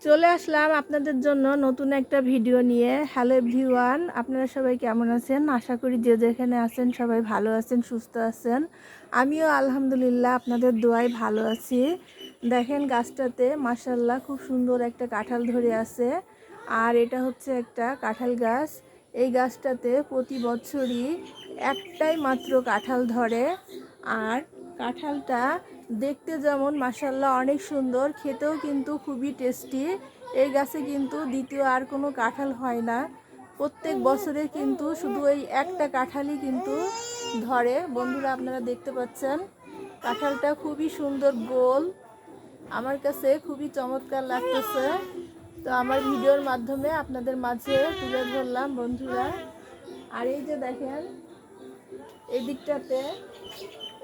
চলে আসলাম আপনাদের জন্য নতুন একটা ভিডিও নিয়ে। হ্যালো এভরিওয়ান, আপনারা সবাই কেমন আছেন? আশা করি যে যেখানে আছেন সবাই ভালো আছেন, সুস্থ আছেন। আমিও আলহামদুলিল্লাহ আপনাদের দোয়ায় ভালো আছি। দেখেন গাছটাতে মাশাআল্লাহ খুব সুন্দর একটা কাঁঠাল ধরে আছে। আর এটা হচ্ছে একটা কাঁঠাল গাছ। এই গাছটাতে প্রতি বছরই একটাই মাত্র কাঁঠাল ধরে। আর কাঁঠালটা দেখতে যেমন মাশাআল্লাহ অনেক সুন্দর, খেতেও কিন্তু খুবই টেস্টি। এই গাছে কিন্তু দ্বিতীয় আর কোনো কাঁঠাল হয় না। প্রত্যেক বছরে কিন্তু শুধু এই একটা কাঁঠালই কিন্তু ধরে। বন্ধুরা আপনারা দেখতে পাচ্ছেন কাঁঠালটা খুবই সুন্দর, গোল, আমার কাছে খুবই চমৎকার লাগতেছে। তো আমার ভিডিওর মাধ্যমে আপনাদের মাঝে তুলে ধরলাম বন্ধুরা। আর এই যে দেখেন এই দিকটাতে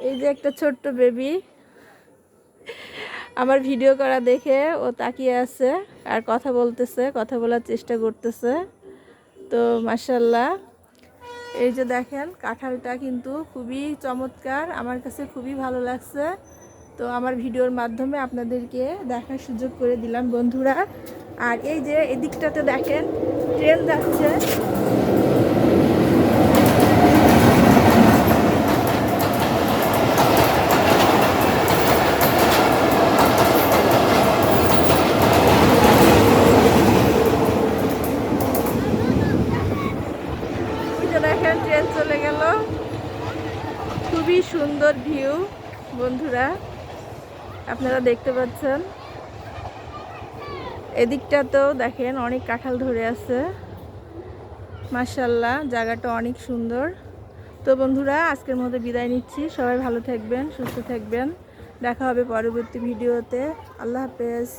এই যে একটা ছোট্ট বেবি আমার ভিডিও করা দেখে ও তাকিয়ে আছে আর কথা বলতেছে, কথা বলার চেষ্টা করতেছে। তো মাশাআল্লাহ এই যে দেখেন কাঁঠালটা কিন্তু খুবই চমৎকার, আমার কাছে খুবই ভালো লাগছে। তো আমার ভিডিওর মাধ্যমে আপনাদেরকে দেখার সুযোগ করে দিলাম বন্ধুরা। আর এই যে এদিকটাতে দেখেন ট্রেন যাচ্ছে। দেখেন ট্রেন চলে গেল। খুবই সুন্দর ভিউ বন্ধুরা, আপনারা দেখতে পাচ্ছেন। এদিকটাতেও দেখেন অনেক কাঁঠাল ধরে আছে। মাশাআল্লাহ জায়গাটা অনেক সুন্দর। তো বন্ধুরা আজকের মতো বিদায় নিচ্ছি। সবাই ভালো থাকবেন, সুস্থ থাকবেন। দেখা হবে পরবর্তী ভিডিওতে। আল্লাহ হাফেজ।